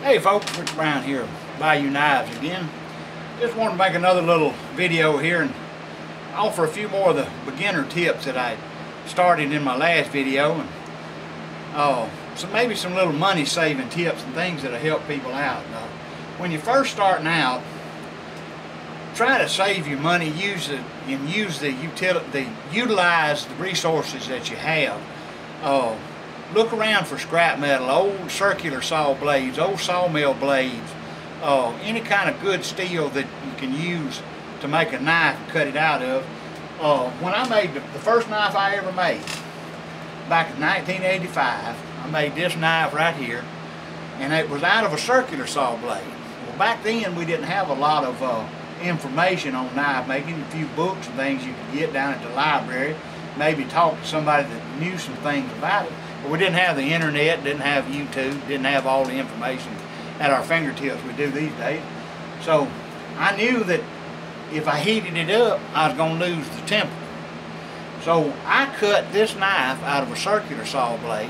Hey folks, Rick Brown here, Bayou Knives again. Just wanted to make another little video here and offer a few more of the beginner tips that I started in my last video, and maybe some little money saving tips and things that'll help people out. When you're first starting out, try to save your money, utilize the resources that you have. Look around for scrap metal, old circular saw blades, old sawmill blades, any kind of good steel that you can use to make a knife and cut it out of. When I made the first knife I ever made, back in 1985, I made this knife right here, and it was out of a circular saw blade. Well, back then we didn't have a lot of information on knife making. A few books and things you could get down at the library, maybe talk to somebody that knew some things about it. But we didn't have the internet, didn't have YouTube, didn't have all the information at our fingertips we do these days. So I knew that if I heated it up, I was going to lose the temper. So I cut this knife out of a circular saw blade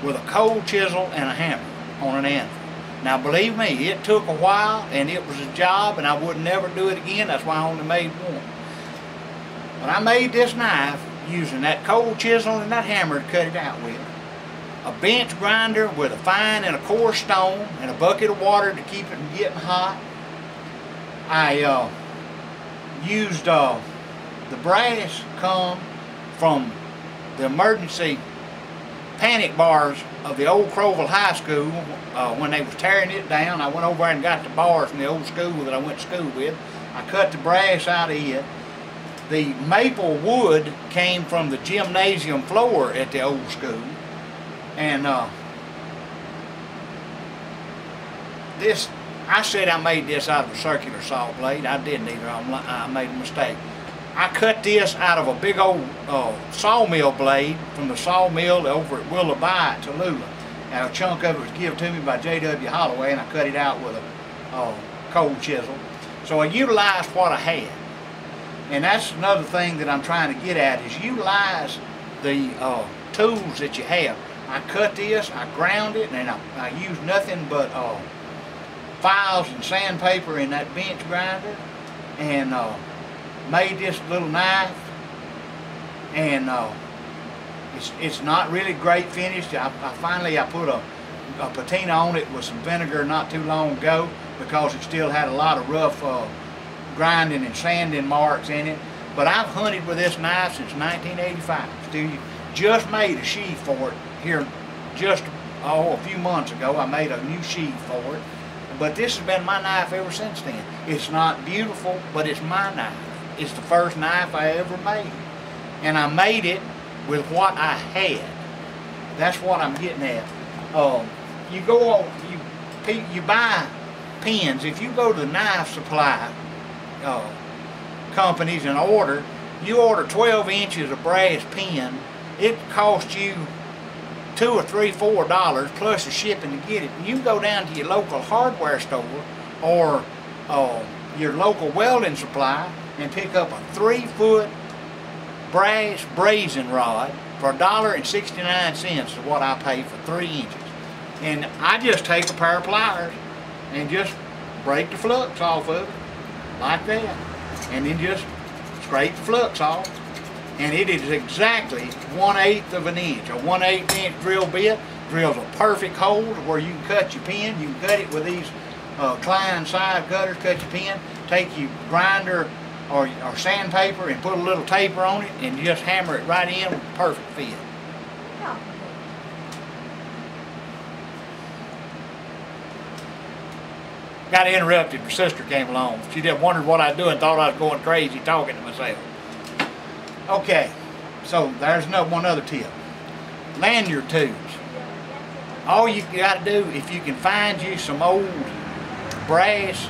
with a cold chisel and a hammer on an anvil. Now believe me, it took a while and it was a job, and I would never do it again. That's why I only made one. But I made this knife using that cold chisel and that hammer to cut it out with. A bench grinder with a fine and a coarse stone and a bucket of water to keep it from getting hot. I used the brass come from the emergency panic bars of the old Crowville High School when they was tearing it down. I went over there and got the bars from the old school that I went to school with. I cut the brass out of it. The maple wood came from the gymnasium floor at the old school. And I said I made this out of a circular saw blade. I didn't either. I made a mistake. I cut this out of a big old sawmill blade from the sawmill over at Willow Bay, Tallulah. And a chunk of it was given to me by J.W. Holloway, and I cut it out with a cold chisel. So I utilized what I had. And that's another thing that I'm trying to get at, is utilize the tools that you have. I cut this, I ground it, and I used nothing but files and sandpaper in that bench grinder, and made this little knife. And it's not really great finished. Finally I put a patina on it with some vinegar not too long ago, because it still had a lot of rough grinding and sanding marks in it. But I've hunted with this knife since 1985. Still just made a sheath for it here just a few months ago. I made a new sheath for it. But this has been my knife ever since then. It's not beautiful, but it's my knife. It's the first knife I ever made. And I made it with what I had. That's what I'm getting at. You buy pins. If you go to the knife supply companies and you order 12 inches of brass pin, it costs you $2 or $3, $4 plus the shipping to get it. And you can go down to your local hardware store or your local welding supply and pick up a 3-foot brass brazing rod for $1.69 is what I pay for 3 inches. And I just take a pair of pliers and just break the flux off of it like that, and then just scrape the flux off. And it is exactly 1/8 of an inch. A 1/8 inch drill bit drills a perfect hole to where you can cut your pin. You can cut it with these Klein side cutters. Cut your pin, take your grinder or sandpaper and put a little taper on it, and you just hammer it right in with a perfect fit. Yeah. Got interrupted. My sister came along. She just wondered what I was doing, thought I was going crazy talking to myself. Okay, so there's one other tip. Lanyard tubes. All you got to do, if you can find you some old brass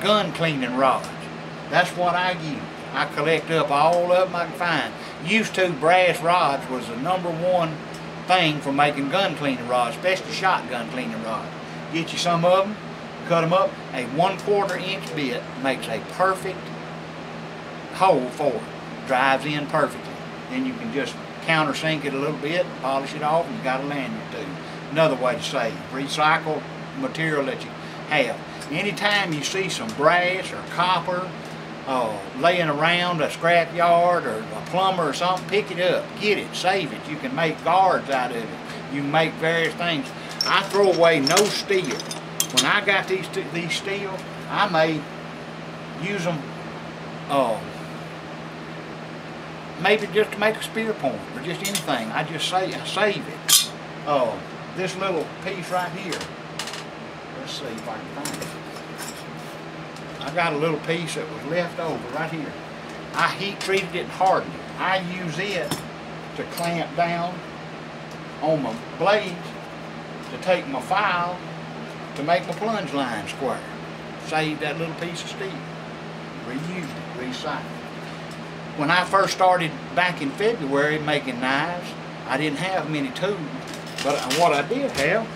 gun cleaning rods, that's what I use. I collect up all of them I can find. Used to, brass rods was the #1 thing for making gun cleaning rods, especially shotgun cleaning rods. Get you some of them, cut them up. A 1/4 inch bit makes a perfect hole for it. Drives in perfectly. Then you can just countersink it a little bit, polish it off, and you got a lanyard tube. Another way to save. Recycle material that you have. Anytime you see some brass or copper laying around a scrap yard or a plumber or something, pick it up, get it, save it. You can make guards out of it. You can make various things. I throw away no steel. When I got these steel, I may use them maybe just to make a spear point or just anything. I just save it. This little piece right here. Let's see if I can find it. I got a little piece that was left over right here. I heat treated it and hardened it. I use it to clamp down on my blades to take my file to make my plunge line square. Save that little piece of steel. Reuse it, recycle. When I first started back in February making knives, I didn't have many tools, but what I did have,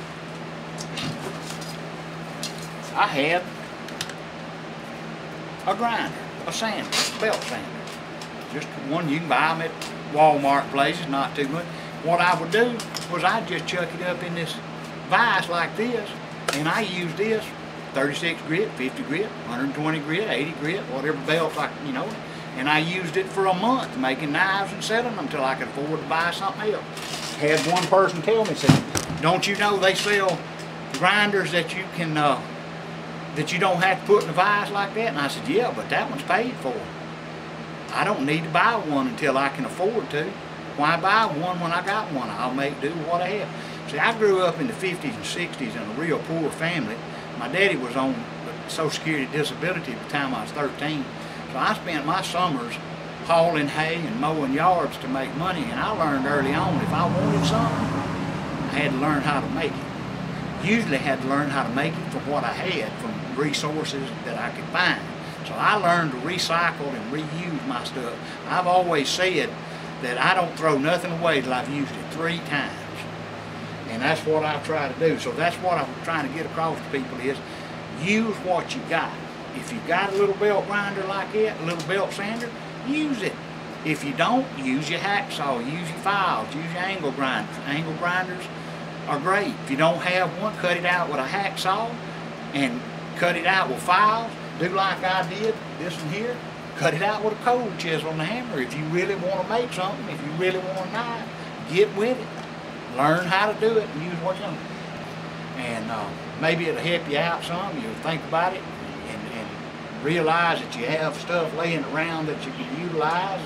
I had a grinder, a sander, belt sander. Just one, you can buy them at Walmart places, not too much. What I would do was I'd just chuck it up in this vise like this, and I use this 36 grit, 50 grit, 120 grit, 80 grit, whatever belt you know, and I used it for a month making knives and selling them until I could afford to buy something else. Had one person tell me, said, "Don't you know they sell grinders that you can that you don't have to put in a vise like that?" And I said, "Yeah, but that one's paid for. I don't need to buy one until I can afford to. Why buy one when I got one? I'll make do what I have." See, I grew up in the 50s and 60s in a real poor family. My daddy was on Social Security disability at the time I was 13. So I spent my summers hauling hay and mowing yards to make money, and I learned early on if I wanted something, I had to learn how to make it. Usually had to learn how to make it from what I had, from resources that I could find. So I learned to recycle and reuse my stuff. I've always said that I don't throw nothing away till I've used it 3 times. And that's what I try to do. So that's what I'm trying to get across to people is use what you got. If you got a little belt grinder like it, a little belt sander, use it. If you don't, use your hacksaw, use your files, use your angle grinders. Angle grinders are great. If you don't have one, cut it out with a hacksaw and cut it out with files. Do like I did, this one here. Cut it out with a cold chisel and a hammer. If you really want to make something, if you really want a knife, get with it. Learn how to do it and use what you know. And maybe it'll help you out some. You'll think about it and realize that you have stuff laying around that you can utilize.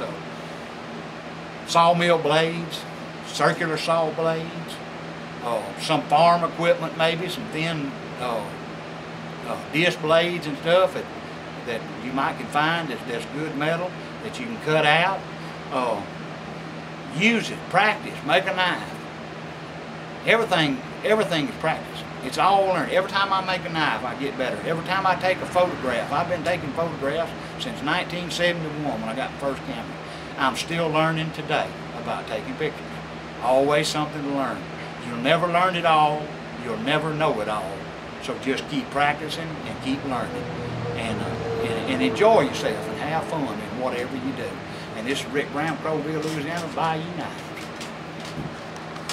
Sawmill blades, circular saw blades, some farm equipment maybe, some thin disc blades and stuff that you might can find that's good metal that you can cut out. Use it, practice, make a knife. Everything is practice. It's all learned. Every time I make a knife, I get better. Every time I take a photograph, I've been taking photographs since 1971 when I got the first camera. I'm still learning today about taking pictures. Always something to learn. You'll never learn it all. You'll never know it all. So just keep practicing and keep learning. And enjoy yourself and have fun in whatever you do. And this is Rick Brown, Crowville, Louisiana, Bayou Knife.